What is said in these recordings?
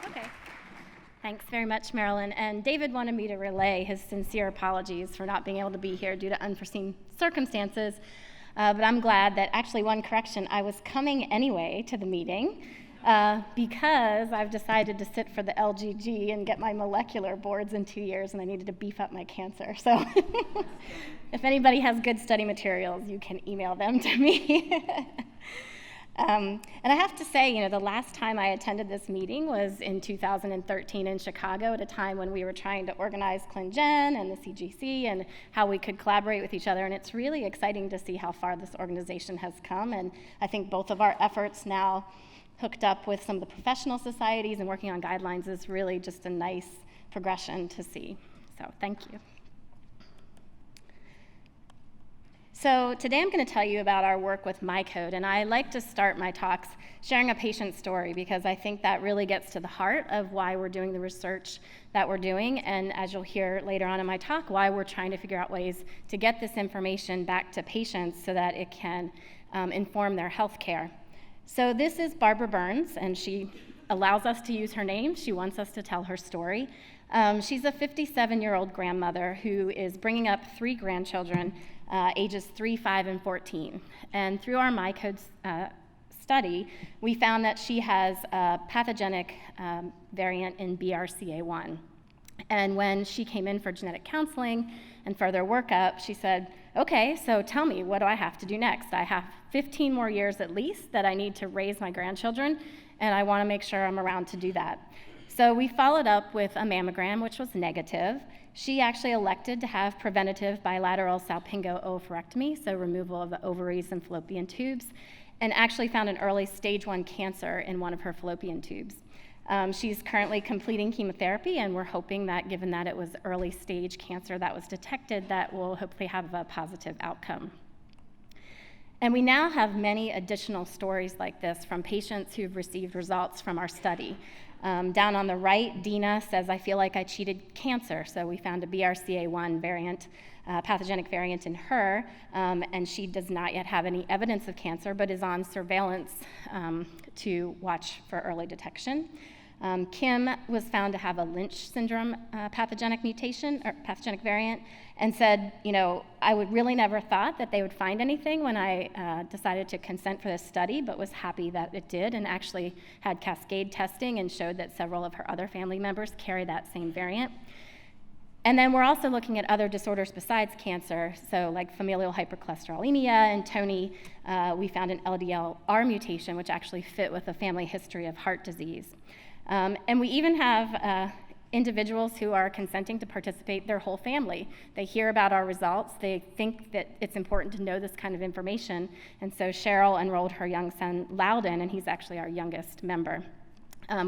Okay. Thanks very much, Marilyn. And David wanted me to relay his sincere apologies for not being able to be here due to unforeseen circumstances. But I'm glad that, actually, one correction, I was coming anyway to the meeting because I've decided to sit for the LGG and get my molecular boards in 2 years, and I needed to beef up my cancer. So if anybody has good study materials, you can email them to me. And I have to say, the last time I attended this meeting was in 2013 in Chicago, at a time when we were trying to organize ClinGen and the CGC and how we could collaborate with each other. And it's really exciting to see how far this organization has come. And I think both of our efforts now, hooked up with some of the professional societies and working on guidelines, is really just a nice progression to see. So thank you. So today I'm going to tell you about our work with MyCode, and I like to start my talks sharing a patient story because I think that really gets to the heart of why we're doing the research that we're doing, and as you'll hear later on in my talk, why we're trying to figure out ways to get this information back to patients so that it can inform their health care. So this is Barbara Burns, and she allows us to use her name. She wants us to tell her story. She's a 57-year-old grandmother who is bringing up 3 grandchildren, ages 3, 5, and 14. And through our MyCode study, we found that she has a pathogenic variant in BRCA1. And when she came in for genetic counseling and further workup, she said, okay, so tell me, what do I have to do next? I have 15 more years at least that I need to raise my grandchildren, and I want to make sure I'm around to do that. So we followed up with a mammogram, which was negative. She actually elected to have preventative bilateral salpingo oophorectomy, so removal of the ovaries and fallopian tubes, and actually found an early stage 1 cancer in one of her fallopian tubes. She's currently completing chemotherapy, and we're hoping that, given that it was early stage cancer that was detected, that will hopefully have a positive outcome. And we now have many additional stories like this from patients who've received results from our study. Down on the right, Dina says, I feel like I cheated cancer. So we found a BRCA1 variant, pathogenic variant in her, and she does not yet have any evidence of cancer, but is on surveillance to watch for early detection. Kim was found to have a Lynch syndrome pathogenic mutation, or pathogenic variant, and said, I would really never thought that they would find anything when I decided to consent for this study, but was happy that it did, and actually had cascade testing and showed that several of her other family members carry that same variant. And then we're also looking at other disorders besides cancer, so like familial hypercholesterolemia, and Tony, we found an LDLR mutation, which actually fit with a family history of heart disease. And we even have individuals who are consenting to participate, their whole family. They hear about our results, they think that it's important to know this kind of information, and so Cheryl enrolled her young son, Loudon, and he's actually our youngest member.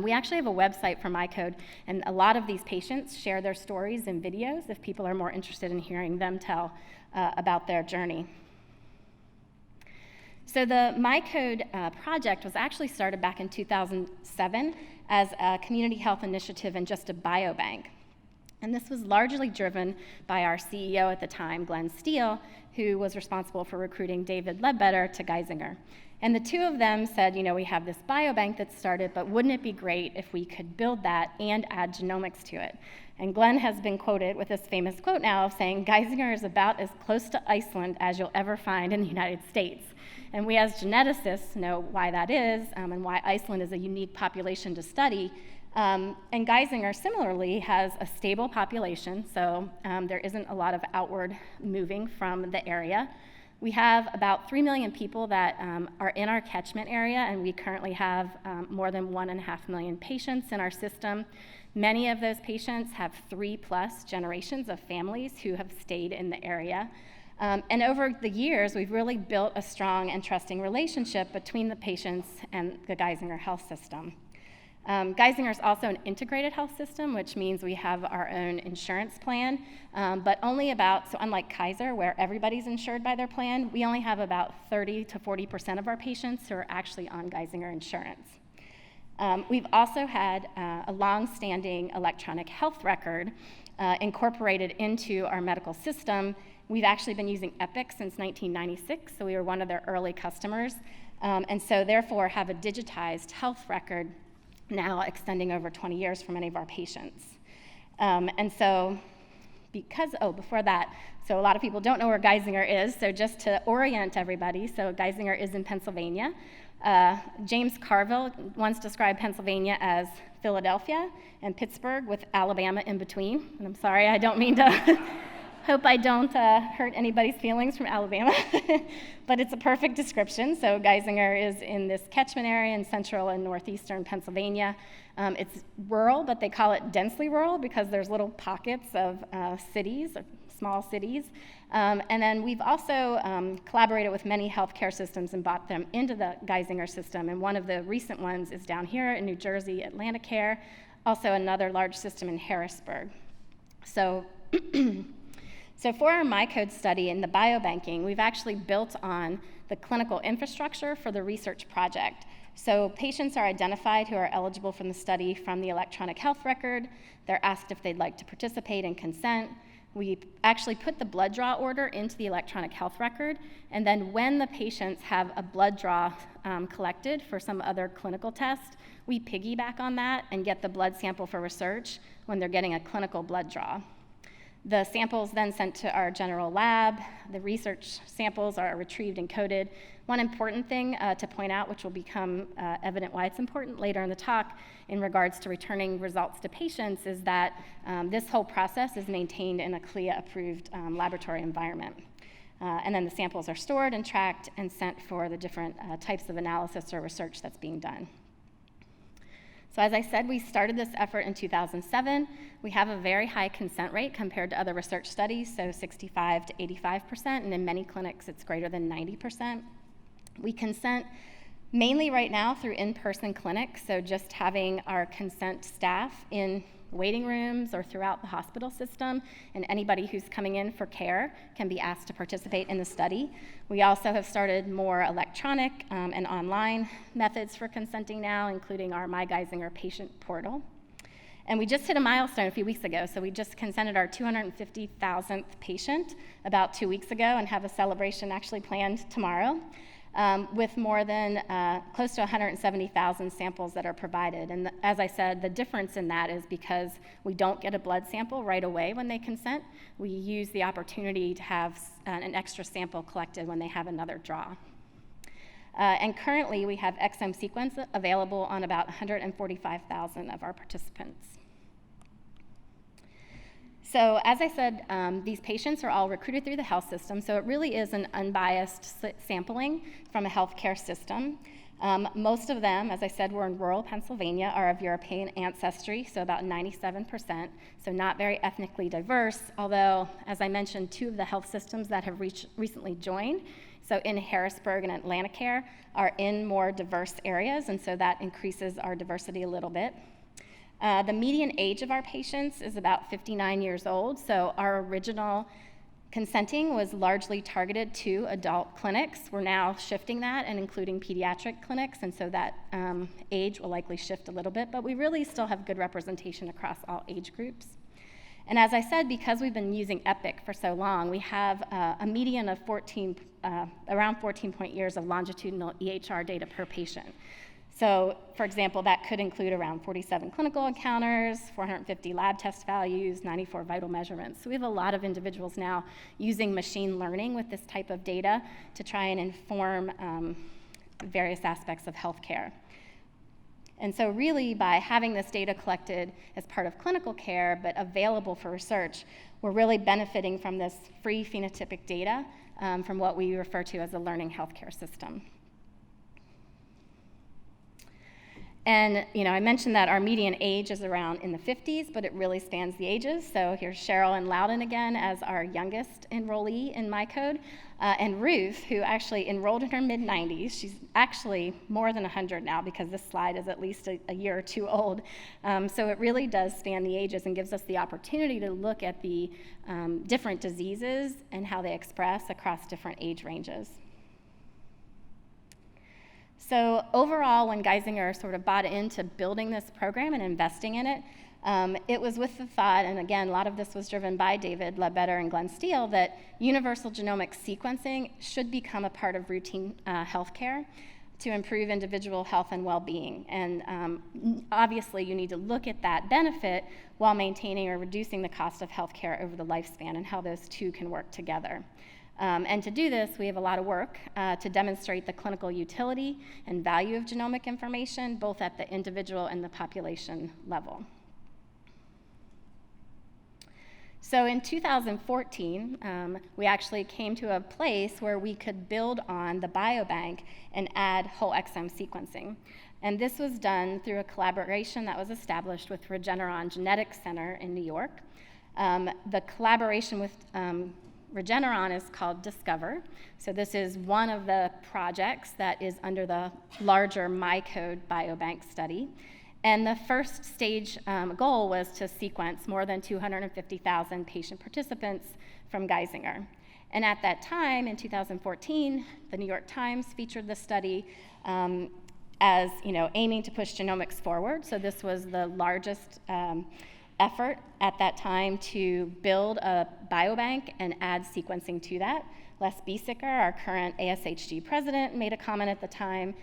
We actually have a website for MyCode, and a lot of these patients share their stories in videos if people are more interested in hearing them tell about their journey. So the MyCode project was actually started back in 2007 as a community health initiative and just a biobank. And this was largely driven by our CEO at the time, Glenn Steele, who was responsible for recruiting David Ledbetter to Geisinger. And the two of them said, we have this biobank that's started, but wouldn't it be great if we could build that and add genomics to it? And Glenn has been quoted with this famous quote now of saying, Geisinger is about as close to Iceland as you'll ever find in the United States. And we as geneticists know why that is, and why Iceland is a unique population to study. And Geisinger similarly has a stable population, so there isn't a lot of outward moving from the area. We have about 3 million people that are in our catchment area, and we currently have more than 1.5 million patients in our system. Many of those patients have 3+ generations of families who have stayed in the area. And over the years, we've really built a strong and trusting relationship between the patients and the Geisinger health system. Geisinger is also an integrated health system, which means we have our own insurance plan, but only so unlike Kaiser, where everybody's insured by their plan, we only have about 30 to 40% of our patients who are actually on Geisinger insurance. We've also had a long-standing electronic health record incorporated into our medical system. We've actually been using Epic since 1996, so we were one of their early customers, and so therefore have a digitized health record now extending over 20 years for many of our patients. And so before that, so a lot of people don't know where Geisinger is, so just to orient everybody, so Geisinger is in Pennsylvania. James Carville once described Pennsylvania as Philadelphia and Pittsburgh with Alabama in between. And I'm sorry, I don't mean to, hope I don't hurt anybody's feelings from Alabama, but it's a perfect description. So Geisinger is in this catchment area in central and northeastern Pennsylvania. It's rural, but they call it densely rural because there's little pockets of cities, small cities. And then we've also collaborated with many healthcare systems and brought them into the Geisinger system. And one of the recent ones is down here in New Jersey, AtlantiCare, also another large system in Harrisburg. So, so for our MyCode study in the biobanking, we've actually built on the clinical infrastructure for the research project. So patients are identified who are eligible from the study from the electronic health record. They're asked if they'd like to participate and consent. We actually put the blood draw order into the electronic health record, and then when the patients have a blood draw collected for some other clinical test, we piggyback on that and get the blood sample for research when they're getting a clinical blood draw. The samples then sent to our general lab. The research samples are retrieved and coded. One important thing to point out, which will become evident why it's important later in the talk in regards to returning results to patients, is that this whole process is maintained in a CLIA-approved laboratory environment. And then the samples are stored and tracked and sent for the different types of analysis or research that's being done. So as I said, we started this effort in 2007. We have a very high consent rate compared to other research studies, so 65 to 85%, and in many clinics it's greater than 90%. We consent mainly right now through in-person clinics, so just having our consent staff in waiting rooms or throughout the hospital system, and anybody who's coming in for care can be asked to participate in the study. We also have started more electronic and online methods for consenting now, including our My Geisinger patient portal. And we just hit a milestone a few weeks ago, so we just consented our 250,000th patient about 2 weeks ago and have a celebration actually planned tomorrow. With more than close to 170,000 samples that are provided. And as I said, the difference in that is because we don't get a blood sample right away when they consent. We use the opportunity to have an extra sample collected when they have another draw. And currently, we have exome sequence available on about 145,000 of our participants. So as I said, these patients are all recruited through the health system, so it really is an unbiased sampling from a healthcare system. Most of them, as I said, were in rural Pennsylvania, are of European ancestry, so about 97%, so not very ethnically diverse, although, as I mentioned, 2 of the health systems that have recently joined, so in Harrisburg and AtlantiCare, are in more diverse areas, and so that increases our diversity a little bit. The median age of our patients is about 59 years old, so our original consenting was largely targeted to adult clinics. We're now shifting that and including pediatric clinics, and so that age will likely shift a little bit, but we really still have good representation across all age groups. And as I said, because we've been using Epic for so long, we have a median of around 14 years of longitudinal EHR data per patient. So, for example, that could include around 47 clinical encounters, 450 lab test values, 94 vital measurements. So we have a lot of individuals now using machine learning with this type of data to try and inform various aspects of healthcare. And so really, by having this data collected as part of clinical care but available for research, we're really benefiting from this free phenotypic data from what we refer to as a learning healthcare system. And I mentioned that our median age is around in the 50s, but it really spans the ages. So here's Cheryl in Loudon again as our youngest enrollee in MyCode, and Ruth, who actually enrolled in her mid-90s. She's actually more than 100 now because this slide is at least a year or 2 old. So it really does span the ages and gives us the opportunity to look at the different diseases and how they express across different age ranges. So overall, when Geisinger sort of bought into building this program and investing in it, it was with the thought, and again, a lot of this was driven by David Ledbetter and Glenn Steele, that universal genomic sequencing should become a part of routine healthcare to improve individual health and well-being. And obviously, you need to look at that benefit while maintaining or reducing the cost of healthcare over the lifespan and how those two can work together. And to do this, we have a lot of work to demonstrate the clinical utility and value of genomic information, both at the individual and the population level. So in 2014, we actually came to a place where we could build on the biobank and add whole exome sequencing. And this was done through a collaboration that was established with Regeneron Genetics Center in New York. The collaboration with Regeneron is called Discover. So this is one of the projects that is under the larger MyCode biobank study. And the first stage goal was to sequence more than 250,000 patient participants from Geisinger. And at that time, in 2014, the New York Times featured the study as aiming to push genomics forward. So this was the largest effort at that time to build a biobank and add sequencing to that. Les Geisinger, our current ASHG president, made a comment at the time,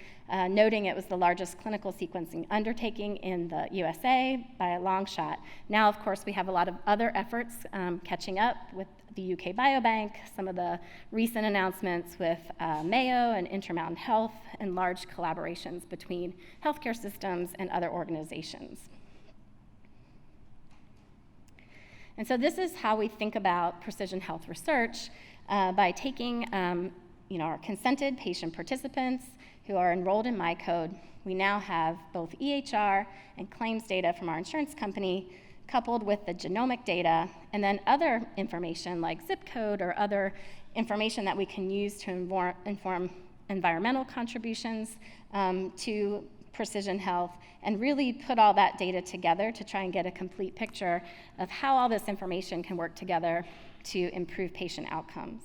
noting it was the largest clinical sequencing undertaking in the USA by a long shot. Now, of course, we have a lot of other efforts catching up with the UK Biobank, some of the recent announcements with Mayo and Intermountain Health, and large collaborations between healthcare systems and other organizations. And so this is how we think about precision health research, by taking our consented patient participants who are enrolled in MyCode. We now have both EHR and claims data from our insurance company, coupled with the genomic data, and then other information like zip code or other information that we can use to inform environmental contributions to precision health, and really put all that data together to try and get a complete picture of how all this information can work together to improve patient outcomes.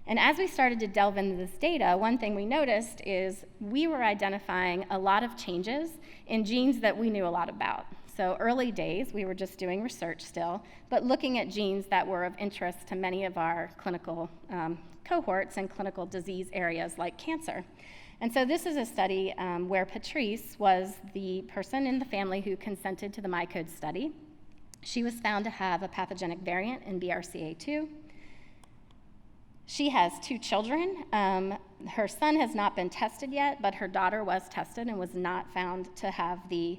And as we started to delve into this data, one thing we noticed is we were identifying a lot of changes in genes that we knew a lot about. So early days, we were just doing research still, but looking at genes that were of interest to many of our clinical cohorts and clinical disease areas like cancer. And so this is a study where Patrice was the person in the family who consented to the MyCode study. She was found to have a pathogenic variant in BRCA2. She has 2 children. Her son has not been tested yet, but her daughter was tested and was not found to have the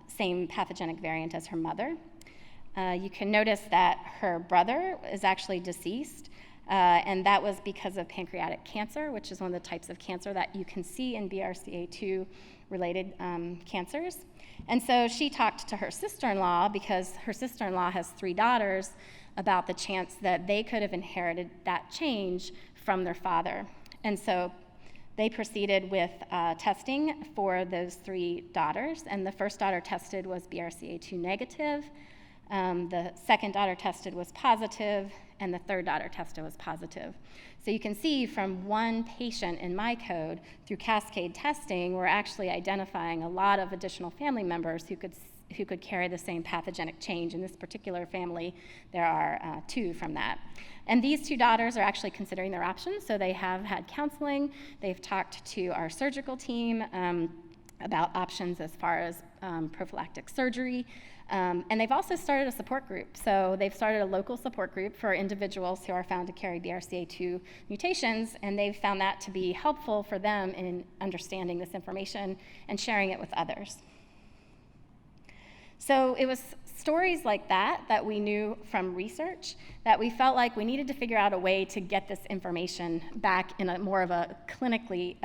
same pathogenic variant as her mother. You can notice that her brother is actually deceased, and that was because of pancreatic cancer, which is one of the types of cancer that you can see in BRCA2-related cancers. And so she talked to her sister-in-law, because her sister-in-law has 3 daughters, about the chance that they could have inherited that change from their father. And so they proceeded with testing for those 3 daughters, and the first daughter tested was BRCA2 negative, the second daughter tested was positive, and the third daughter tested was positive. So you can see from one patient in MyCode, through cascade testing, we're actually identifying a lot of additional family members who could carry the same pathogenic change. In this particular family, there are 2 from that. And these 2 daughters are actually considering their options, so they have had counseling. They've talked to our surgical team about options as far as prophylactic surgery. And they've also started a support group. So they've started a local support group for individuals who are found to carry BRCA2 mutations, and they've found that to be helpful for them in understanding this information and sharing it with others. So it was stories like that we knew from research that we felt like we needed to figure out a way to get this information back in a more of a clinically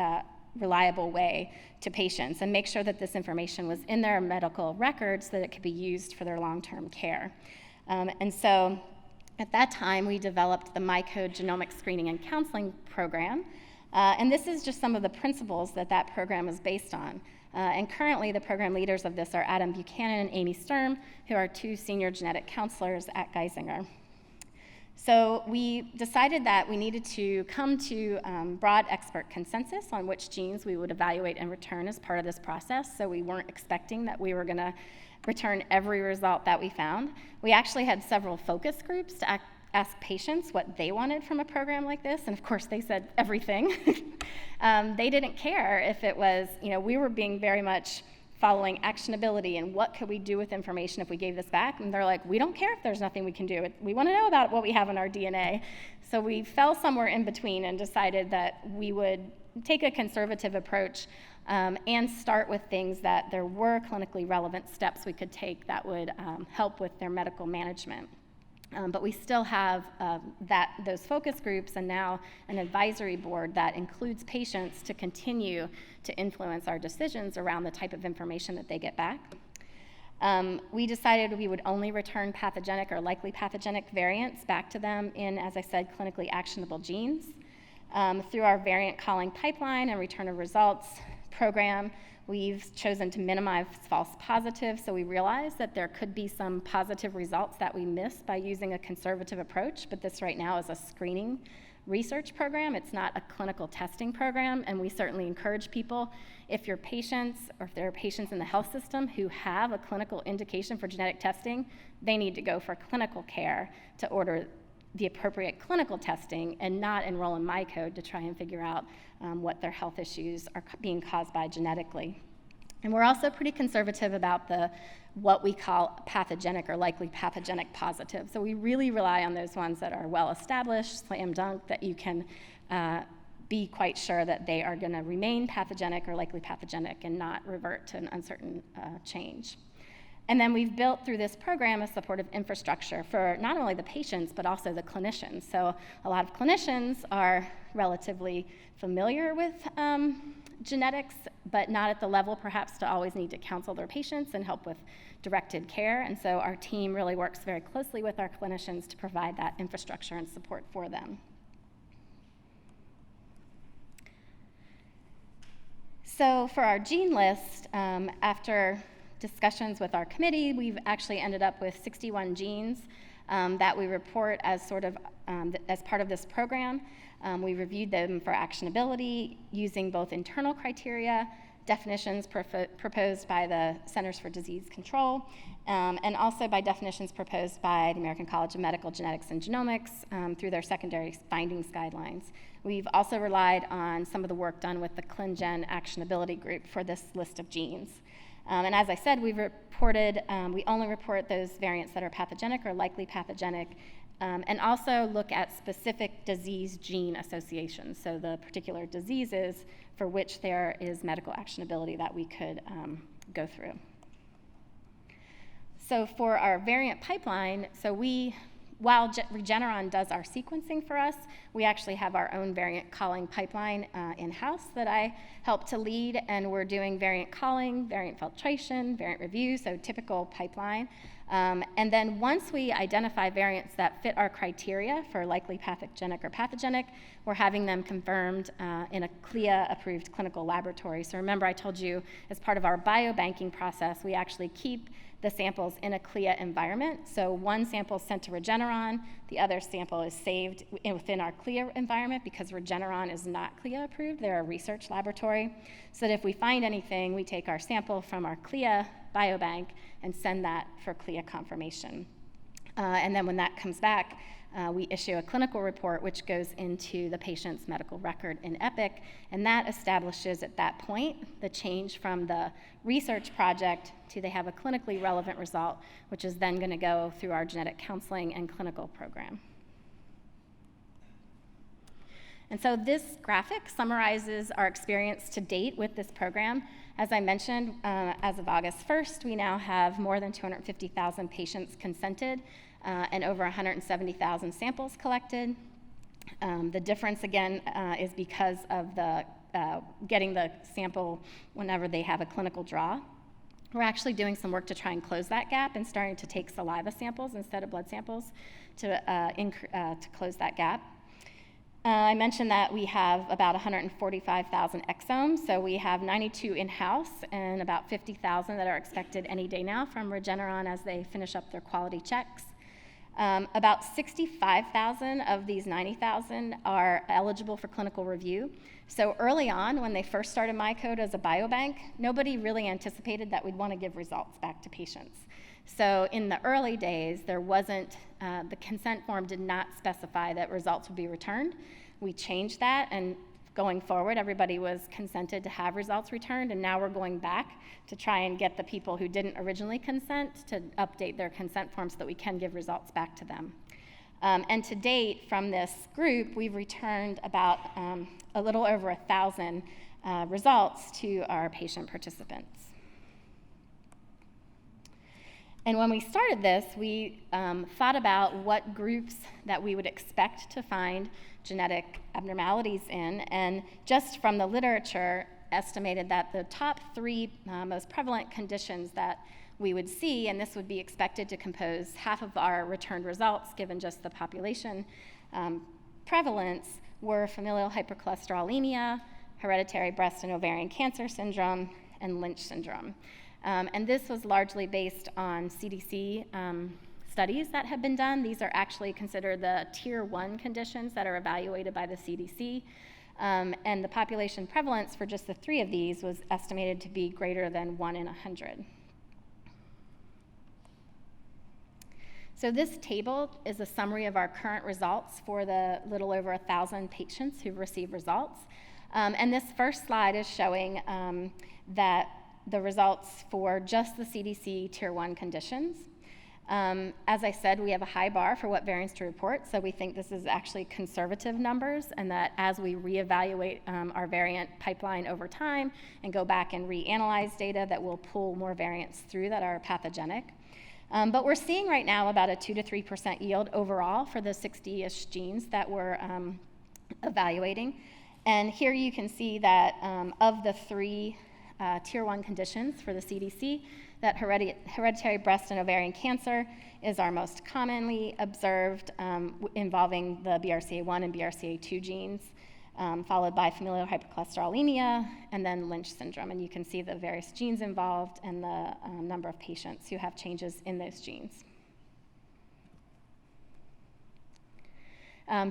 reliable way to patients and make sure that this information was in their medical records so that it could be used for their long-term care. And so at that time, we developed the MyCode Genomic Screening and Counseling Program. And this is just some of the principles that program is based on. And currently, the program leaders of this are Adam Buchanan and Amy Sturm, who are 2 senior genetic counselors at Geisinger. So we decided that we needed to come to broad expert consensus on which genes we would evaluate and return as part of this process. So we weren't expecting that we were going to return every result that we found. We actually had several focus groups to asked patients what they wanted from a program like this, and of course they said everything. They didn't care if it was, we were being very much following actionability and what could we do with information if we gave this back, and they're like, we don't care if there's nothing we can do. We want to know about what we have in our DNA. So we fell somewhere in between and decided that we would take a conservative approach and start with things that there were clinically relevant steps we could take that would help with their medical management. But we still have those focus groups and now an advisory board that includes patients to continue to influence our decisions around the type of information that they get back. We decided we would only return pathogenic or likely pathogenic variants back to them in, as I said, clinically actionable genes. Through our variant calling pipeline and return of results program, we've chosen to minimize false positives, so we realized that there could be some positive results that we missed by using a conservative approach, but this right now is a screening research program. It's not a clinical testing program, and we certainly encourage people, if you're patients or if there are patients in the health system who have a clinical indication for genetic testing, they need to go for clinical care to order the appropriate clinical testing and not enroll in MyCode to try and figure out what their health issues are being caused by genetically. And we're also pretty conservative about what we call pathogenic or likely pathogenic positive. So we really rely on those ones that are well established, slam dunk, that you can be quite sure that they are going to remain pathogenic or likely pathogenic and not revert to an uncertain change. And then we've built through this program a supportive infrastructure for not only the patients, but also the clinicians. So a lot of clinicians are relatively familiar with genetics, but not at the level perhaps to always need to counsel their patients and help with directed care. And so our team really works very closely with our clinicians to provide that infrastructure and support for them. So for our gene list, after discussions with our committee, we've actually ended up with 61 genes that we report as sort of as part of this program. We reviewed them for actionability using both internal criteria, definitions proposed by the Centers for Disease Control, and also by definitions proposed by the American College of Medical Genetics and Genomics through their secondary findings guidelines. We've also relied on some of the work done with the ClinGen actionability group for this list of genes. And as I said, we only report those variants that are pathogenic or likely pathogenic, and also look at specific disease gene associations, so the particular diseases for which there is medical actionability that we could go through. So for our variant pipeline, while Regeneron does our sequencing for us, we actually have our own variant calling pipeline in-house that I help to lead, and we're doing variant calling, variant filtration, variant review, so typical pipeline. And then once we identify variants that fit our criteria for likely pathogenic or pathogenic, we're having them confirmed in a CLIA-approved clinical laboratory. So remember, I told you as part of our biobanking process, we actually keep the samples in a CLIA environment. So one sample is sent to Regeneron, the other sample is saved within our CLIA environment because Regeneron is not CLIA approved, they're a research laboratory. So that if we find anything, we take our sample from our CLIA biobank and send that for CLIA confirmation. And then when that comes back, we issue a clinical report which goes into the patient's medical record in EPIC, and that establishes at that point the change from the research project to they have a clinically relevant result, which is then going to go through our genetic counseling and clinical program. And so this graphic summarizes our experience to date with this program. As I mentioned, as of August 1st, we now have more than 250,000 patients consented and over 170,000 samples collected. The difference, again, is because of the getting the sample whenever they have a clinical draw. We're actually doing some work to try and close that gap and starting to take saliva samples instead of blood samples to close that gap. I mentioned that we have about 145,000 exomes, so we have 92 in-house and about 50,000 that are expected any day now from Regeneron as they finish up their quality checks. About 65,000 of these 90,000 are eligible for clinical review. So early on, when they first started MyCode as a biobank, nobody really anticipated that we'd want to give results back to patients. So in the early days, there wasn't, the consent form did not specify that results would be returned. We changed that, and going forward, everybody was consented to have results returned, and now we're going back to try and get the people who didn't originally consent to update their consent form so that we can give results back to them. And to date, from this group, we've returned about a little over 1,000 results to our patient participants. And when we started this, we thought about what groups that we would expect to find genetic abnormalities in, and just from the literature, estimated that the top 3 most prevalent conditions that we would see, and this would be expected to compose half of our returned results given just the population prevalence, were familial hypercholesterolemia, hereditary breast and ovarian cancer syndrome, and Lynch syndrome. And this was largely based on CDC studies that have been done. These are actually considered the tier 1 conditions that are evaluated by the CDC. And the population prevalence for just the 3 of these was estimated to be greater than 1 in 100. So this table is a summary of our current results for the little over 1,000 patients who've received results. And this first slide is showing that the results for just the CDC tier 1 conditions. As I said, we have a high bar for what variants to report, so we think this is actually conservative numbers, and that as we reevaluate our variant pipeline over time and go back and reanalyze data, that we'll pull more variants through that are pathogenic. But we're seeing right now about a 2 to 3% yield overall for the 60-ish genes that we're evaluating. And here you can see that of the 3 tier 1 conditions for the CDC, that hereditary breast and ovarian cancer is our most commonly observed, involving the BRCA1 and BRCA2 genes, followed by familial hypercholesterolemia, and then Lynch syndrome. And you can see the various genes involved and the number of patients who have changes in those genes.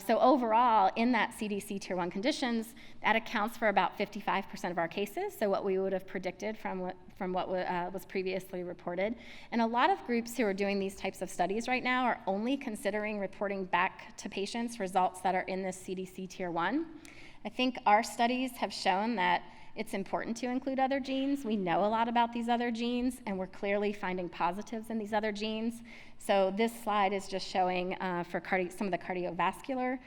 So overall, in that CDC tier 1 conditions, that accounts for about 55% of our cases, so what we would have predicted from what was previously reported. And a lot of groups who are doing these types of studies right now are only considering reporting back to patients results that are in this CDC tier 1. I think our studies have shown that it's important to include other genes. We know a lot about these other genes, and we're clearly finding positives in these other genes. So this slide is just showing for some of the cardiovascular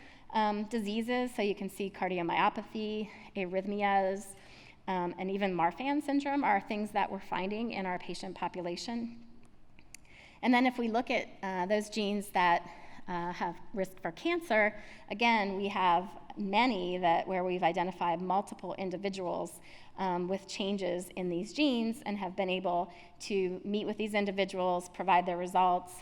diseases. So you can see cardiomyopathy, arrhythmias, and even Marfan syndrome are things that we're finding in our patient population. And then if we look at those genes that have risk for cancer, again, we have many where we've identified multiple individuals with changes in these genes and have been able to meet with these individuals, provide their results,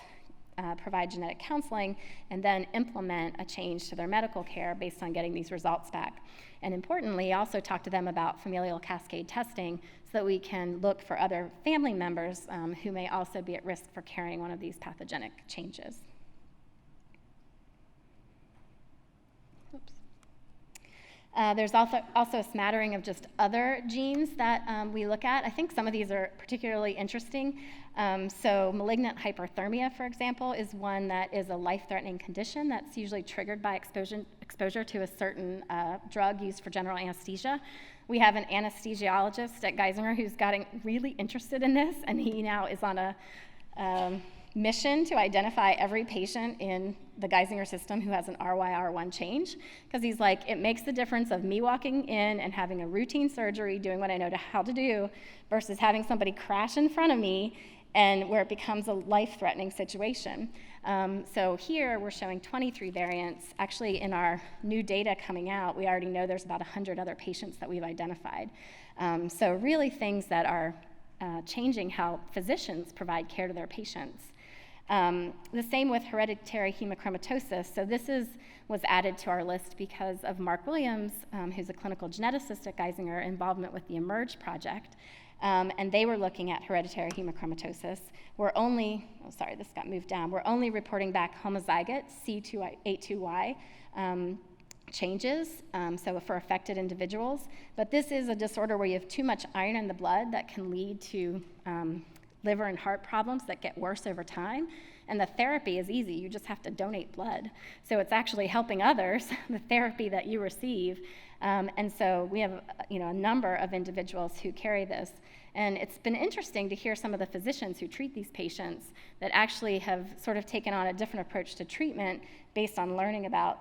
provide genetic counseling, and then implement a change to their medical care based on getting these results back. And importantly, also talk to them about familial cascade testing so that we can look for other family members who may also be at risk for carrying one of these pathogenic changes. Oops. There's also a smattering of just other genes that we look at. I think some of these are particularly interesting. So malignant hyperthermia, for example, is one that is a life-threatening condition that's usually triggered by exposure to a certain drug used for general anesthesia. We have an anesthesiologist at Geisinger who's gotten really interested in this, and he now is on a mission to identify every patient in the Geisinger system who has an RYR1 change, because he's like, it makes the difference of me walking in and having a routine surgery, doing what I know how to do, versus having somebody crash in front of me and where it becomes a life-threatening situation. So here we're showing 23 variants. Actually, in our new data coming out, we already know there's about 100 other patients that we've identified. So really things that are changing how physicians provide care to their patients. The same with hereditary hemochromatosis. So this was added to our list because of Mark Williams, who's a clinical geneticist at Geisinger, involvement with the Emerge project. And they were looking at hereditary hemochromatosis. We're only reporting back homozygote C282Y changes, so for affected individuals. But this is a disorder where you have too much iron in the blood that can lead to liver and heart problems that get worse over time. And the therapy is easy. You just have to donate blood. So it's actually helping others, the therapy that you receive. And so we have a number of individuals who carry this. And it's been interesting to hear some of the physicians who treat these patients that actually have sort of taken on a different approach to treatment based on learning about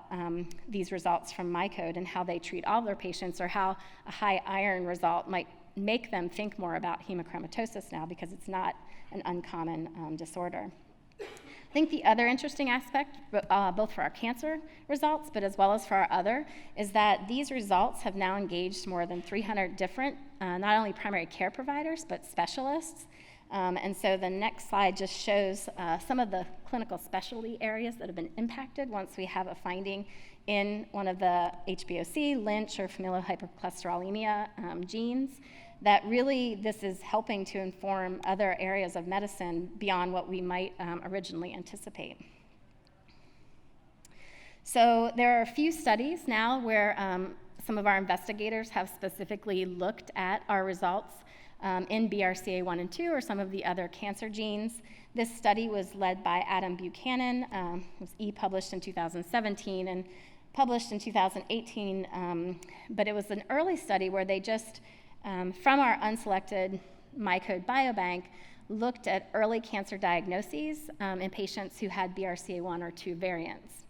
these results from MyCode and how they treat all their patients, or how a high iron result might make them think more about hemochromatosis now, because it's not an uncommon disorder. I think the other interesting aspect, both for our cancer results, but as well as for our other, is that these results have now engaged more than 300 different, not only primary care providers, but specialists. And so the next slide just shows some of the clinical specialty areas that have been impacted once we have a finding in one of the HbOC, Lynch, or familial hypercholesterolemia genes, that really this is helping to inform other areas of medicine beyond what we might originally anticipate. So there are a few studies now where some of our investigators have specifically looked at our results in BRCA1 and 2, or some of the other cancer genes. This study was led by Adam Buchanan. It was e-published in 2017 and published in 2018, but it was an early study where they just, from our unselected MyCode biobank, looked at early cancer diagnoses in patients who had BRCA1 or 2 variants.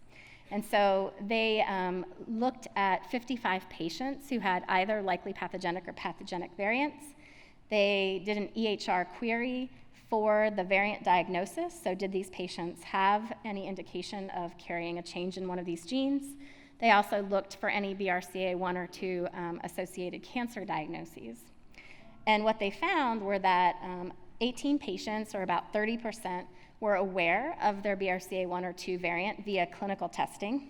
And so they looked at 55 patients who had either likely pathogenic or pathogenic variants. They did an EHR query for the variant diagnosis. So did these patients have any indication of carrying a change in one of these genes? They also looked for any BRCA1 or 2 associated cancer diagnoses. And what they found were that 18 patients, or about 30%, were aware of their BRCA1 or 2 variant via clinical testing,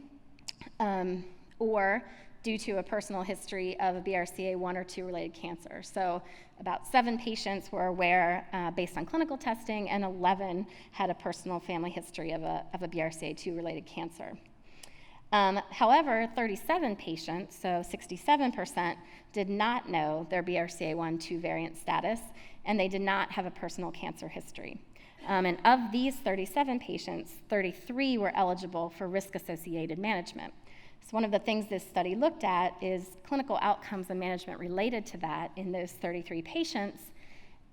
or due to a personal history of a BRCA1 or 2 related cancer. So about 7 patients were aware based on clinical testing, and 11 had a personal family history of a BRCA2 related cancer. However, 37 patients, so 67%, did not know their BRCA1/2 variant status, and they did not have a personal cancer history. And of these 37 patients, 33 were eligible for risk-associated management. So one of the things this study looked at is clinical outcomes and management related to that in those 33 patients.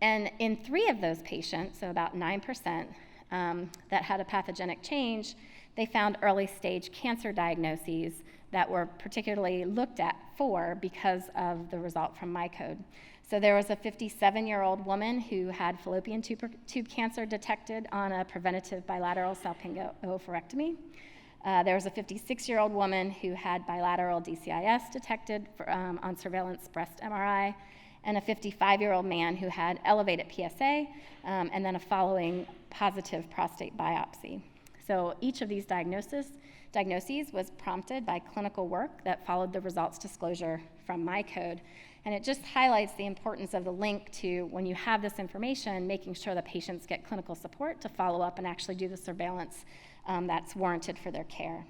And in 3 of those patients, so about 9%, that had a pathogenic change, they found early-stage cancer diagnoses that were particularly looked at for because of the result from MyCode. So there was a 57-year-old woman who had fallopian tube cancer detected on a preventative bilateral salpingo oophorectomy. There was a 56-year-old woman who had bilateral DCIS detected on surveillance breast MRI, and a 55-year-old man who had elevated PSA, and then a following positive prostate biopsy. So each of these diagnoses was prompted by clinical work that followed the results disclosure from MyCode. And it just highlights the importance of the link to, when you have this information, making sure that patients get clinical support to follow up and actually do the surveillance that's warranted for their care.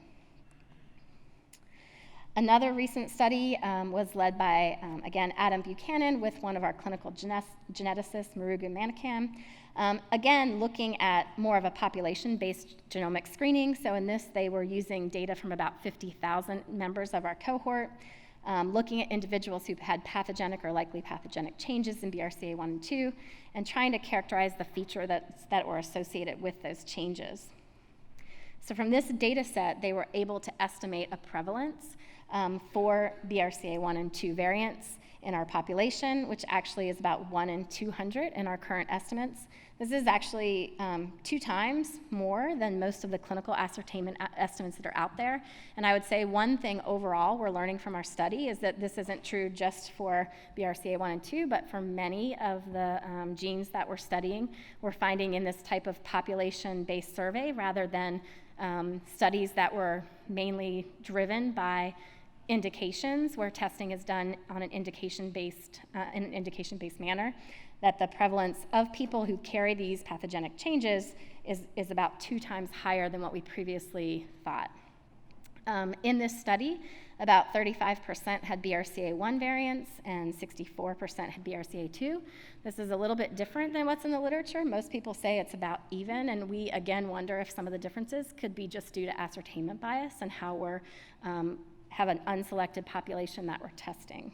Another recent study was led by, again, Adam Buchanan with one of our clinical geneticists, Murugu Manikam, again, looking at more of a population-based genomic screening. So in this, they were using data from about 50,000 members of our cohort, looking at individuals who had pathogenic or likely pathogenic changes in BRCA1 and 2, and trying to characterize the feature that were associated with those changes. So from this data set, they were able to estimate a prevalence for BRCA1 and 2 variants in our population, which actually is about 1 in 200 in our current estimates. This is actually 2 times more than most of the clinical ascertainment estimates that are out there. And I would say one thing overall we're learning from our study is that this isn't true just for BRCA1 and 2, but for many of the genes that we're studying, we're finding in this type of population-based survey rather than studies that were mainly driven by indications where testing is done on an indication-based manner, that the prevalence of people who carry these pathogenic changes is about 2 times higher than what we previously thought. In this study, about 35% had BRCA1 variants and 64% had BRCA2. This is a little bit different than what's in the literature. Most people say it's about even, and we again wonder if some of the differences could be just due to ascertainment bias and how we're have an unselected population that we're testing.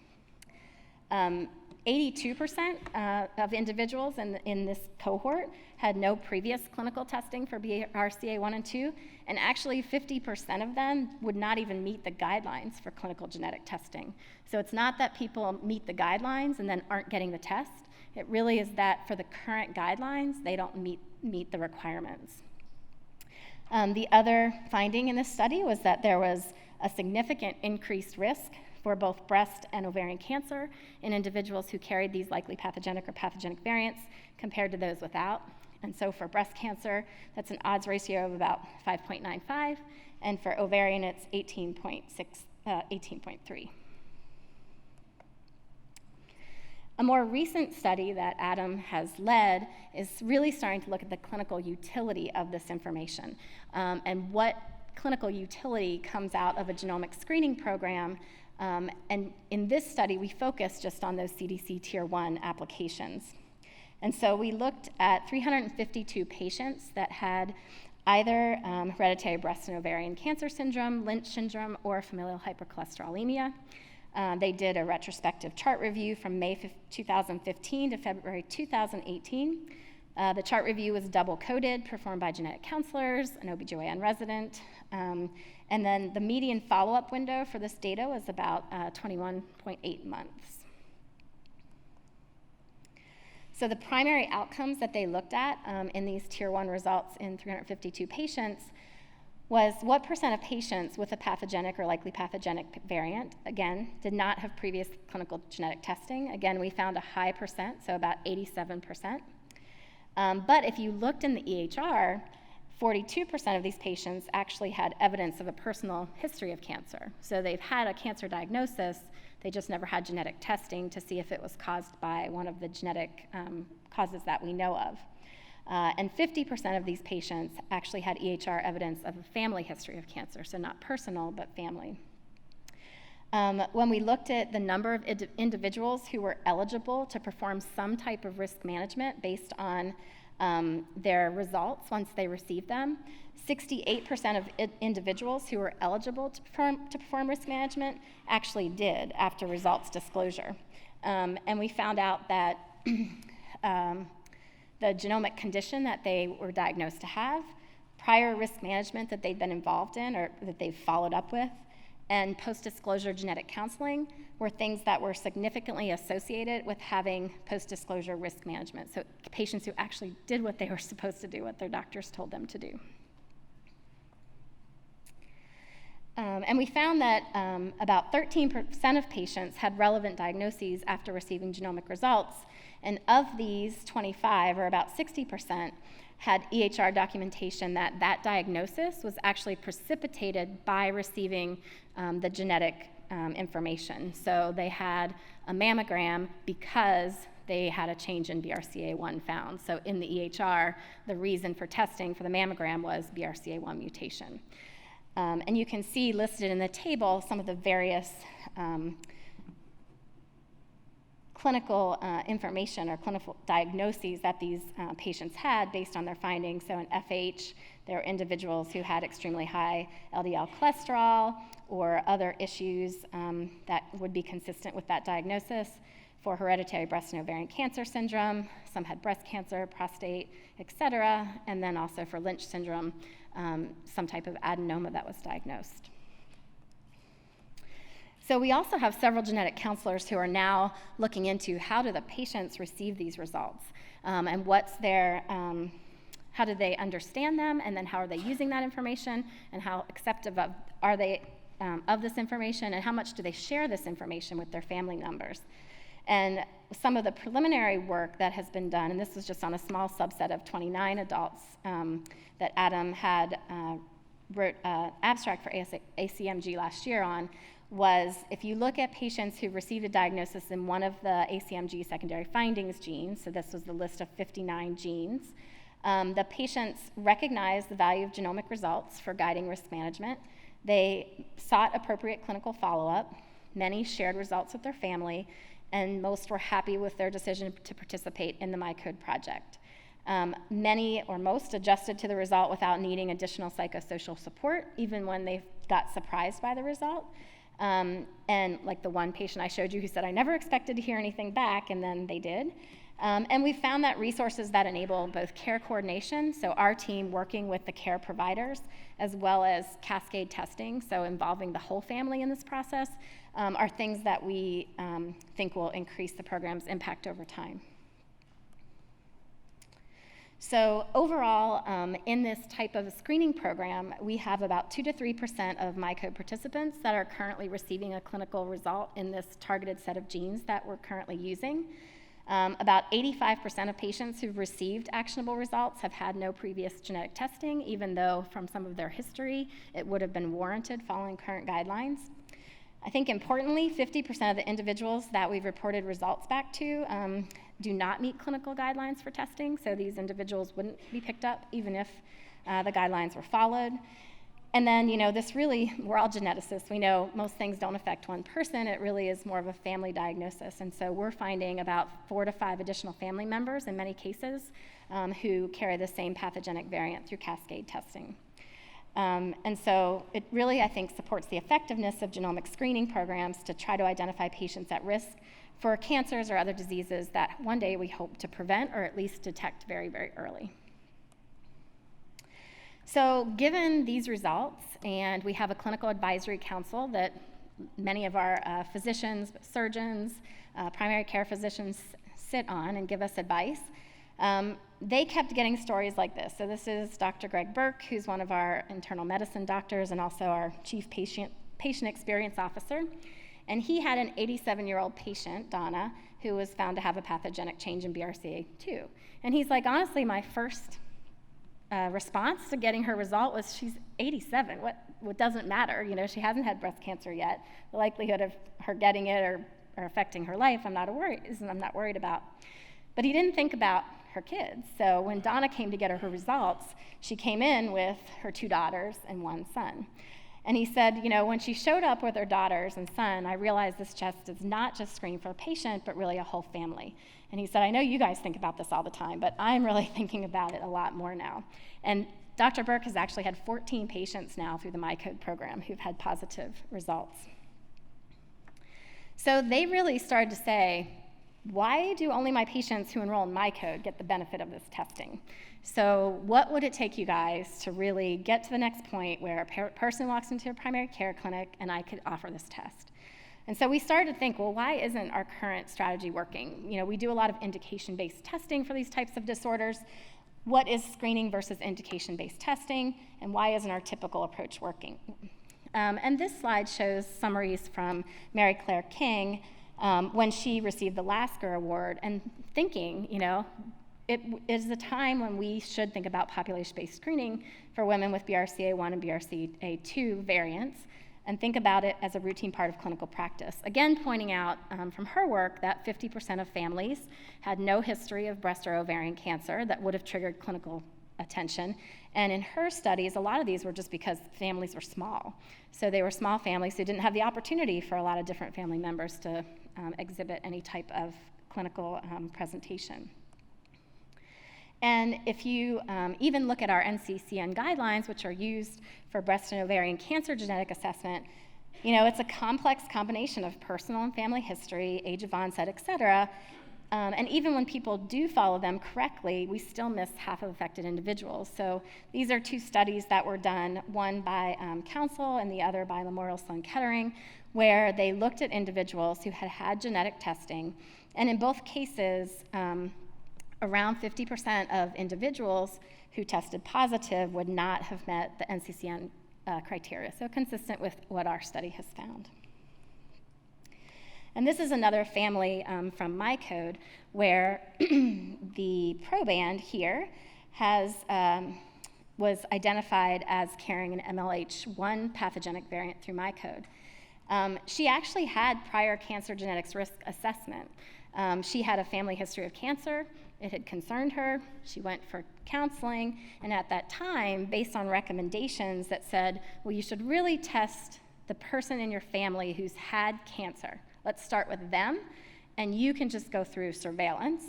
82% of individuals in this cohort had no previous clinical testing for BRCA1 and 2, and actually 50% of them would not even meet the guidelines for clinical genetic testing. So it's not that people meet the guidelines and then aren't getting the test. It really is that for the current guidelines, they don't meet the requirements. The other finding in this study was that there was a significant increased risk for both breast and ovarian cancer in individuals who carried these likely pathogenic or pathogenic variants compared to those without. And so for breast cancer, that's an odds ratio of about 5.95, and for ovarian, it's 18.3. A more recent study that Adam has led is really starting to look at the clinical utility of this information and what clinical utility comes out of a genomic screening program. And in this study, we focused just on those CDC Tier 1 applications. And so we looked at 352 patients that had either hereditary breast and ovarian cancer syndrome, Lynch syndrome, or familial hypercholesterolemia. They did a retrospective chart review from May 2015 to February 2018. The chart review was double-coded, performed by genetic counselors, an OBGYN resident, and then the median follow-up window for this data was about 21.8 months. So the primary outcomes that they looked at in these Tier 1 results in 352 patients was what percent of patients with a pathogenic or likely pathogenic variant, again, did not have previous clinical genetic testing. Again, we found a high percent, so about 87%. But if you looked in the EHR, 42% of these patients actually had evidence of a personal history of cancer. So they've had a cancer diagnosis, they just never had genetic testing to see if it was caused by one of the genetic causes that we know of. And 50% of these patients actually had EHR evidence of a family history of cancer, so not personal, but family. When we looked at the number of individuals who were eligible to perform some type of risk management based on their results once they received them, 68% of individuals who were eligible to perform risk management actually did after results disclosure. And we found out that the genomic condition that they were diagnosed to have, prior risk management that they'd been involved in or that they've followed up with, and post-disclosure genetic counseling were things that were significantly associated with having post-disclosure risk management. So patients who actually did what they were supposed to do, what their doctors told them to do. And we found that about 13% of patients had relevant diagnoses after receiving genomic results. And of these, 25, or about 60%, had EHR documentation that that diagnosis was actually precipitated by receiving the genetic information. So they had a mammogram because they had a change in BRCA1 found. So in the EHR, the reason for testing for the mammogram was BRCA1 mutation. And you can see listed in the table some of the various clinical information or clinical diagnoses that these patients had based on their findings. So in FH, there are individuals who had extremely high LDL cholesterol or other issues that would be consistent with that diagnosis. For hereditary breast and ovarian cancer syndrome, some had breast cancer, prostate, et cetera, and then also for Lynch syndrome, some type of adenoma that was diagnosed. So we also have several genetic counselors who are now looking into how do the patients receive these results and what's their, how do they understand them, and then how are they using that information, and how acceptive are they of this information, and how much do they share this information with their family members. And some of the preliminary work that has been done, and this was just on a small subset of 29 adults that Adam had wrote an abstract for ACMG last year on, was if you look at patients who received a diagnosis in one of the ACMG secondary findings genes, so this was the list of 59 genes, the patients recognized the value of genomic results for guiding risk management. They sought appropriate clinical follow-up. Many shared results with their family, and most were happy with their decision to participate in the MyCode project. Many or most adjusted to the result without needing additional psychosocial support, even when they got surprised by the result. And like the one patient I showed you who said, I never expected to hear anything back, and then they did. And we found that resources that enable both care coordination, so our team working with the care providers, as well as cascade testing, so involving the whole family in this process, are things that we think will increase the program's impact over time. So overall, in this type of a screening program, we have about 2 to 3% of MyCode participants that are currently receiving a clinical result in this targeted set of genes that we're currently using. About 85% of patients who've received actionable results have had no previous genetic testing, even though from some of their history, it would have been warranted following current guidelines. I think importantly, 50% of the individuals that we've reported results back to do not meet clinical guidelines for testing, so these individuals wouldn't be picked up even if the guidelines were followed. And then, this really, we're all geneticists. We know most things don't affect one person. It really is more of a family diagnosis. And so we're finding about 4 to 5 additional family members in many cases who carry the same pathogenic variant through cascade testing. And so it really, I think, supports the effectiveness of genomic screening programs to try to identify patients at risk for cancers or other diseases that one day we hope to prevent or at least detect very, very early. So given these results, and we have a clinical advisory council that many of our physicians, surgeons, primary care physicians sit on and give us advice, they kept getting stories like this. So this is Dr. Greg Burke, who's one of our internal medicine doctors and also our chief patient experience officer. And he had an 87-year-old patient, Donna, who was found to have a pathogenic change in BRCA2. And he's like, honestly, my first response to getting her result was, she's 87. What doesn't matter? She hasn't had breast cancer yet. The likelihood of her getting it or affecting her life, I'm not worried about. But he didn't think about her kids. So when Donna came to get her results, she came in with her 2 daughters and 1 son. And he said, when she showed up with her daughters and son, I realized this test is not just screening for a patient, but really a whole family. And he said, I know you guys think about this all the time, but I'm really thinking about it a lot more now. And Dr. Burke has actually had 14 patients now through the MyCode program who've had positive results. So they really started to say, why do only my patients who enroll in MyCode get the benefit of this testing? So what would it take you guys to really get to the next point where a person walks into a primary care clinic and I could offer this test? And so we started to think, well, why isn't our current strategy working? We do a lot of indication-based testing for these types of disorders. What is screening versus indication-based testing, and why isn't our typical approach working? And this slide shows summaries from Mary Claire King when she received the Lasker Award, and thinking, it is the time when we should think about population-based screening for women with BRCA1 and BRCA2 variants, and think about it as a routine part of clinical practice. Again, pointing out from her work that 50% of families had no history of breast or ovarian cancer that would have triggered clinical attention. And in her studies, a lot of these were just because families were small. So they were small families who didn't have the opportunity for a lot of different family members to exhibit any type of clinical presentation. And if you even look at our NCCN guidelines, which are used for breast and ovarian cancer genetic assessment, it's a complex combination of personal and family history, age of onset, et cetera. And even when people do follow them correctly, we still miss half of affected individuals. So these are 2 studies that were done, one by Council and the other by Memorial Sloan Kettering, where they looked at individuals who had had genetic testing. And in both cases, around 50% of individuals who tested positive would not have met the NCCN criteria, so consistent with what our study has found. And this is another family from MyCode where the proband here was identified as carrying an MLH1 pathogenic variant through MyCode. She actually had prior cancer genetics risk assessment. She had a family history of cancer. It had concerned her. She went for counseling, and at that time, based on recommendations that said, well, you should really test the person in your family who's had cancer. Let's start with them, and you can just go through surveillance.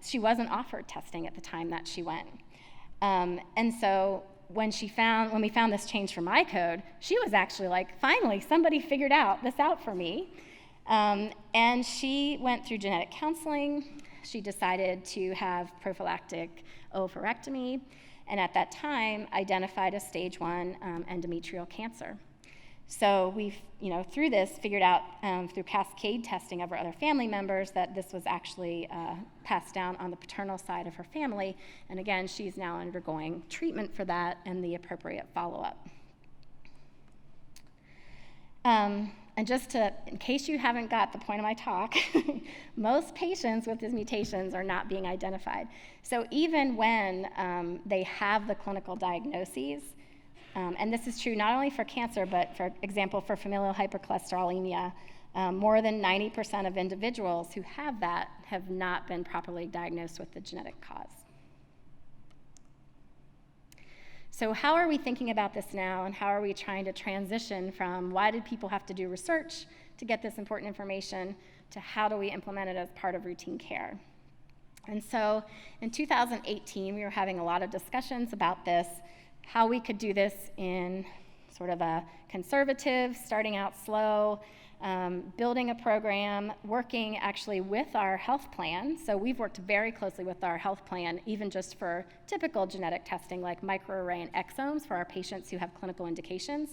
She wasn't offered testing at the time that she went. And so when we found this change for my code, she was actually like, finally, somebody figured this out for me. And she went through genetic counseling. She decided to have prophylactic oophorectomy, and at that time identified a stage 1 endometrial cancer. So we've, through this, figured out through cascade testing of our other family members that this was actually passed down on the paternal side of her family. And again, she's now undergoing treatment for that and the appropriate follow-up. And just in case you haven't got the point of my talk, most patients with these mutations are not being identified. So even when they have the clinical diagnoses, and this is true not only for cancer, but for example, for familial hypercholesterolemia, more than 90% of individuals who have that have not been properly diagnosed with the genetic cause. So how are we thinking about this now, and how are we trying to transition from why did people have to do research to get this important information to how do we implement it as part of routine care? And so in 2018, we were having a lot of discussions about this, how we could do this in sort of a conservative, starting out slow, building a program, working actually with our health plan. So we've worked very closely with our health plan, even just for typical genetic testing like microarray and exomes for our patients who have clinical indications.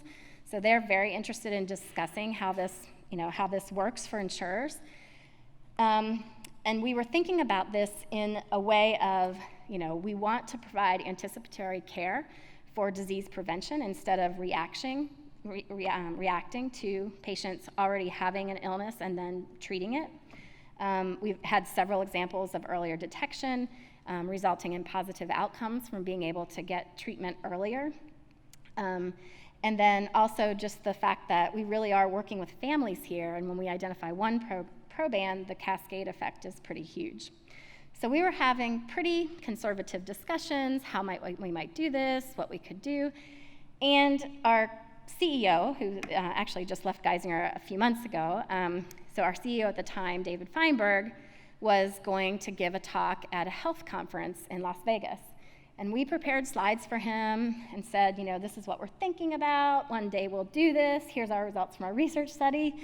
So they're very interested in discussing how this works for insurers. And we were thinking about this in a way of, we want to provide anticipatory care for disease prevention instead of reacting to patients already having an illness and then treating it. We've had several examples of earlier detection, resulting in positive outcomes from being able to get treatment earlier. And then also just the fact that we really are working with families here, and when we identify one proband, the cascade effect is pretty huge. So we were having pretty conservative discussions, how we might do this, what we could do, and our CEO, who actually just left Geisinger a few months ago, so our CEO at the time, David Feinberg, was going to give a talk at a health conference in Las Vegas. And we prepared slides for him and said, this is what we're thinking about. One day we'll do this. Here's our results from our research study.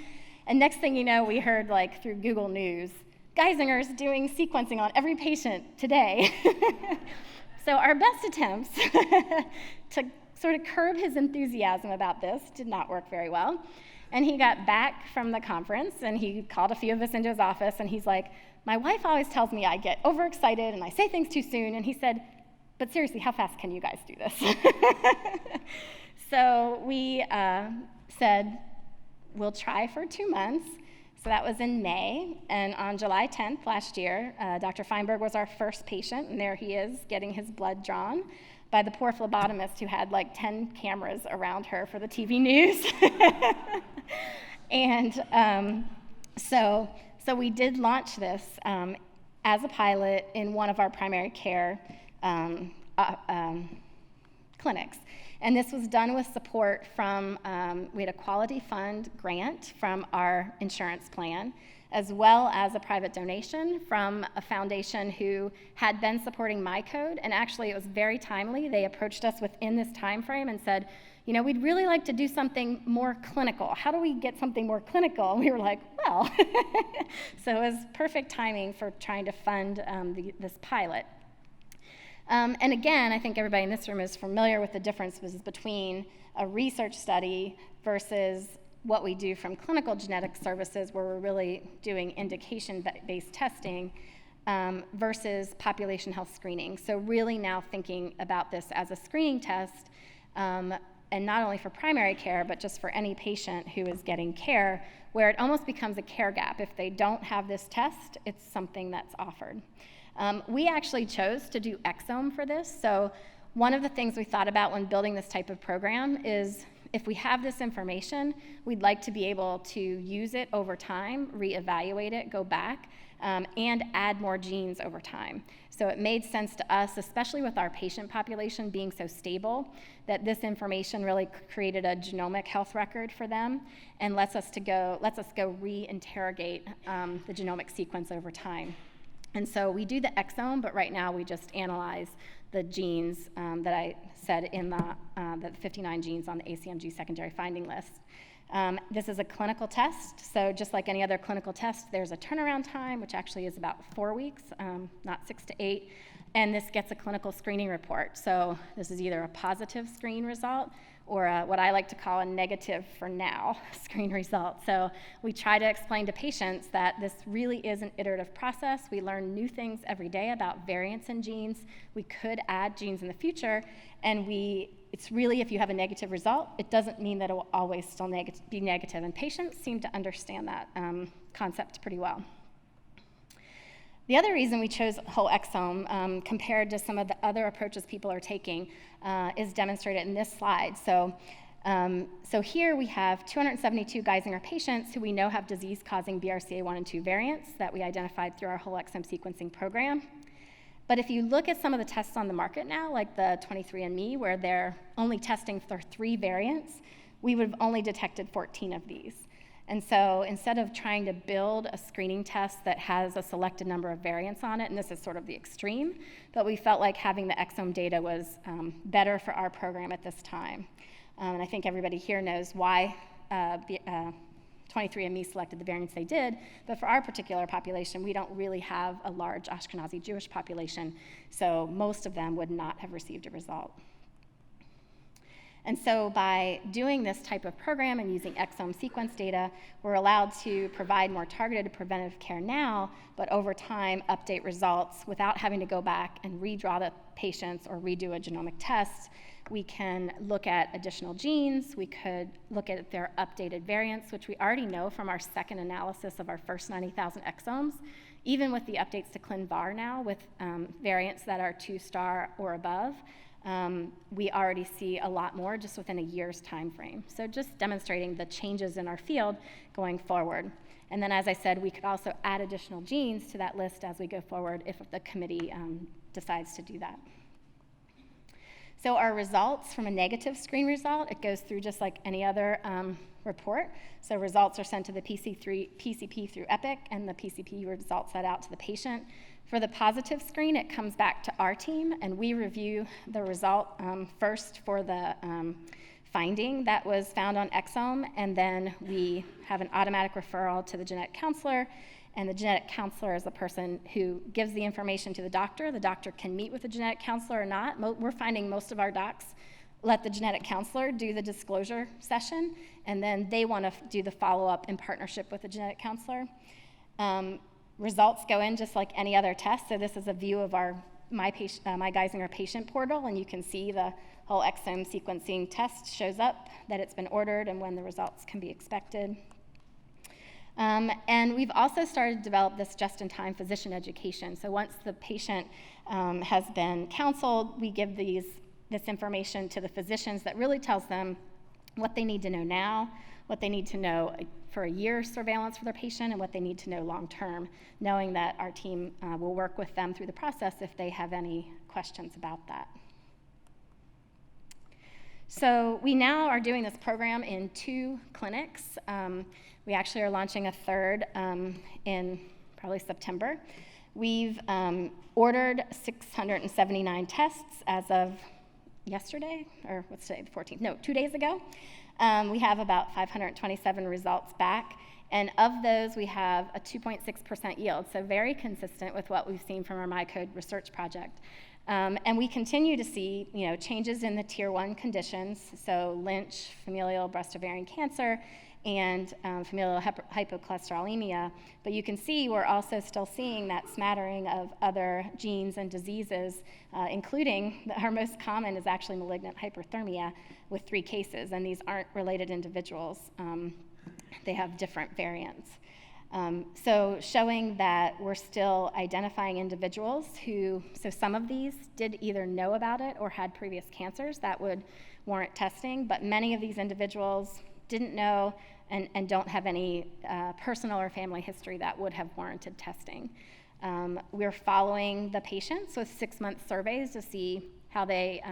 And next thing you know, we heard through Google News, Geisinger's doing sequencing on every patient today. So our best attempts to sort of curb his enthusiasm about this did not work very well. And he got back from the conference, and he called a few of us into his office, and he's like, my wife always tells me I get overexcited and I say things too soon. And he said, but seriously, how fast can you guys do this? So we said, we'll try for 2 months. So that was in May, and on July 10th last year, Dr. Feinberg was our first patient, and there he is getting his blood drawn by the poor phlebotomist who had 10 cameras around her for the TV news. And so we did launch this as a pilot in one of our primary care clinics. And this was done with support from, we had a quality fund grant from our insurance plan, as well as a private donation from a foundation who had been supporting my code. And actually, it was very timely. They approached us within this time frame and said, we'd really like to do something more clinical. How do we get something more clinical? And we were like, well. So it was perfect timing for trying to fund this pilot. And again, I think everybody in this room is familiar with the differences between a research study versus what we do from clinical genetic services, where we're really doing indication-based testing, versus population health screening. So really now thinking about this as a screening test, and not only for primary care, but just for any patient who is getting care, where it almost becomes a care gap. If they don't have this test, it's something that's offered. We actually chose to do exome for this. So one of the things we thought about when building this type of program is if we have this information, we'd like to be able to use it over time, reevaluate it, go back, and add more genes over time. So it made sense to us, especially with our patient population being so stable, that this information really created a genomic health record for them and lets us go re-interrogate the genomic sequence over time. And so we do the exome, but right now we just analyze the genes that I said in the 59 genes on the ACMG secondary finding list. This is a clinical test, so just like any other clinical test, there's a turnaround time, which actually is about 4 weeks, not 6 to 8, and this gets a clinical screening report. So this is either a positive screen result or what I like to call a negative for now screen result. So we try to explain to patients that this really is an iterative process. We learn new things every day about variants in genes. We could add genes in the future, and it's really, if you have a negative result, it doesn't mean that it will always still be negative, and patients seem to understand that concept pretty well. The other reason we chose whole exome compared to some of the other approaches people are taking is demonstrated in this slide. So here we have 272 Geisinger patients who we know have disease-causing BRCA1 and 2 variants that we identified through our whole exome sequencing program. But if you look at some of the tests on the market now, like the 23andMe, where they're only testing for 3 variants, we would have only detected 14 of these. And so instead of trying to build a screening test that has a selected number of variants on it, and this is sort of the extreme, but we felt like having the exome data was better for our program at this time. And I think everybody here knows why 23andMe selected the variants they did, but for our particular population, we don't really have a large Ashkenazi Jewish population, so most of them would not have received a result. And so by doing this type of program and using exome sequence data, we're allowed to provide more targeted preventive care now, but over time update results without having to go back and redraw the patients or redo a genomic test. We can look at additional genes. We could look at their updated variants, which we already know from our second analysis of our first 90,000 exomes. Even with the updates to ClinVar now with variants that are 2-star or above, we already see a lot more just within a year's time frame. So just demonstrating the changes in our field going forward. And then, as I said, we could also add additional genes to that list as we go forward if the committee decides to do that. So our results from a negative screen result, it goes through just like any other report. So results are sent to the PCP through Epic, and the PCP results that out to the patient. For the positive screen, it comes back to our team, and we review the result first for the finding that was found on exome, and then we have an automatic referral to the genetic counselor, and the genetic counselor is the person who gives the information to the doctor. The doctor can meet with the genetic counselor or not. We're finding most of our docs let the genetic counselor do the disclosure session, and then they want to do the follow-up in partnership with the genetic counselor. Results go in just like any other test. So this is a view of my Geisinger patient portal, and you can see the whole exome sequencing test shows up, that it's been ordered, and when the results can be expected. And we've also started to develop this just-in-time physician education. So once the patient has been counseled, we give this information to the physicians that really tells them what they need to know now, what they need to know for a year's surveillance for their patient, and what they need to know long-term, knowing that our team will work with them through the process if they have any questions about that. So we now are doing this program in 2 clinics. We actually are launching a 3rd in probably September. We've ordered 679 tests as of yesterday, or what's today, the 14th? No, 2 days ago. We have about 527 results back, and of those we have a 2.6% yield, so very consistent with what we've seen from our MyCode research project. And we continue to see changes in the tier 1 conditions, so Lynch, familial breast ovarian cancer, and familial hypocholesterolemia. But you can see we're also still seeing that smattering of other genes and diseases, including our most common is actually malignant hyperthermia with 3 cases, and these aren't related individuals. They have different variants. So showing that we're still identifying individuals who, so some of these did either know about it or had previous cancers that would warrant testing, but many of these individuals didn't know and don't have any personal or family history that would have warranted testing. We're following the patients with 6-month surveys to see how they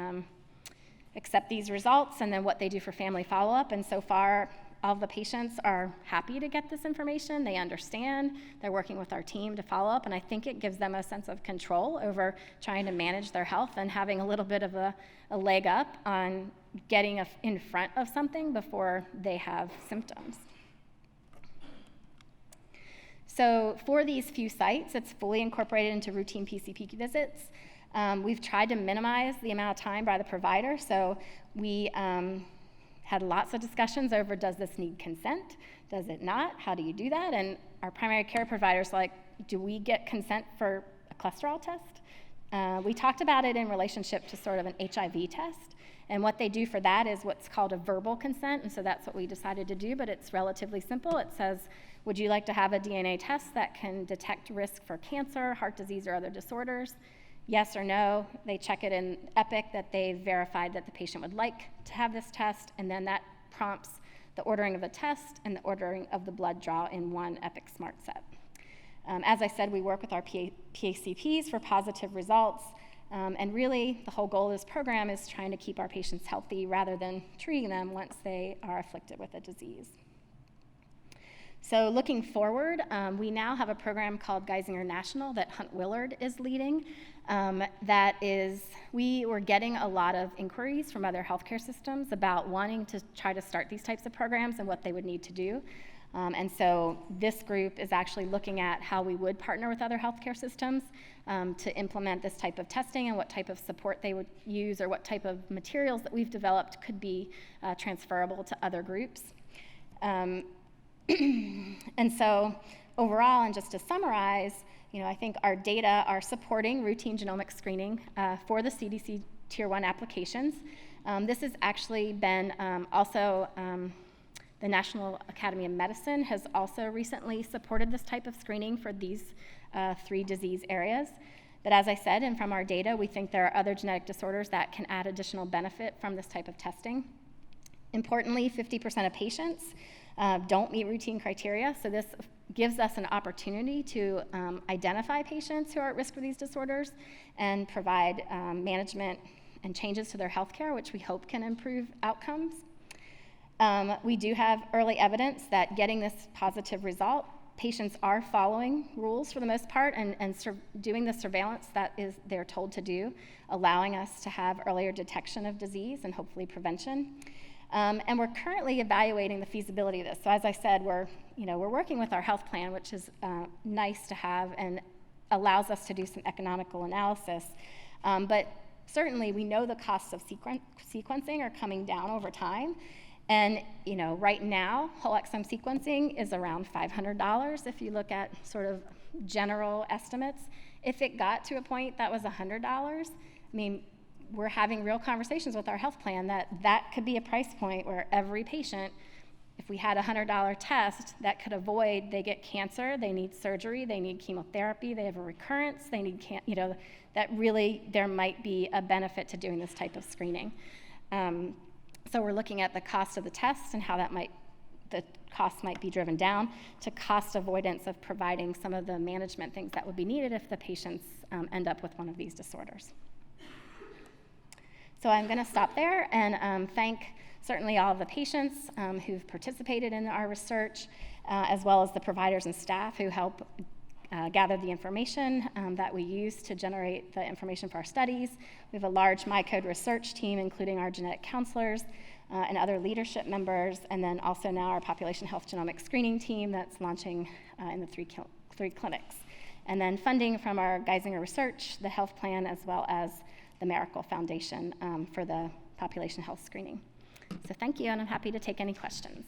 accept these results and then what they do for family follow-up. And so far, all of the patients are happy to get this information. They understand. They're working with our team to follow up, and I think it gives them a sense of control over trying to manage their health and having a little bit of a leg up on getting in front of something before they have symptoms. So for these few sites, it's fully incorporated into routine PCP visits. We've tried to minimize the amount of time by the provider, so we had lots of discussions over, does this need consent? Does it not? How do you do that? And our primary care providers like, do we get consent for a cholesterol test? We talked about it in relationship to sort of an HIV test. And what they do for that is what's called a verbal consent. And so that's what we decided to do, but it's relatively simple. It says, would you like to have a DNA test that can detect risk for cancer, heart disease, or other disorders? Yes or no. They check it in Epic that they've verified that the patient would like to have this test, and then that prompts the ordering of the test and the ordering of the blood draw in one Epic Smart Set. As I said, we work with our PACPs for positive results, and really the whole goal of this program is trying to keep our patients healthy rather than treating them once they are afflicted with a disease. So looking forward, we now have a program called Geisinger National that Hunt Willard is leading. We were getting a lot of inquiries from other healthcare systems about wanting to try to start these types of programs and what they would need to do. And so this group is actually looking at how we would partner with other healthcare systems to implement this type of testing and what type of support they would use or what type of materials that we've developed could be transferable to other groups. And so overall, and just to summarize, I think our data are supporting routine genomic screening for the CDC Tier 1 applications. This has actually been also, the National Academy of Medicine has also recently supported this type of screening for these 3 disease areas. But as I said, and from our data, we think there are other genetic disorders that can add additional benefit from this type of testing. Importantly, 50% of patients don't meet routine criteria, so this gives us an opportunity to identify patients who are at risk for these disorders and provide management and changes to their healthcare, which we hope can improve outcomes. We do have early evidence that getting this positive result, patients are following rules for the most part and doing the surveillance that they're told to do, allowing us to have earlier detection of disease and hopefully prevention. And we're currently evaluating the feasibility of this. So as I said, we're working with our health plan, which is nice to have and allows us to do some economical analysis. But certainly we know the costs of sequencing are coming down over time. And right now, whole exome sequencing is around $500 if you look at sort of general estimates. If it got to a point that was $100, we're having real conversations with our health plan that could be a price point where every patient, if we had a $100 test, that could avoid, they get cancer, they need surgery, they need chemotherapy, they have a recurrence, they need, that really there might be a benefit to doing this type of screening. So we're looking at the cost of the test and how the cost might be driven down to cost avoidance of providing some of the management things that would be needed if the patients end up with one of these disorders. So I'm going to stop there and thank certainly all of the patients who've participated in our research, as well as the providers and staff who help gather the information that we use to generate the information for our studies. We have a large MyCode research team, including our genetic counselors and other leadership members, and then also now our population health genomic screening team that's launching in the three clinics. And then funding from our Geisinger research, the health plan, as well as the Miracle Foundation for the population health screening. So thank you, and I'm happy to take any questions.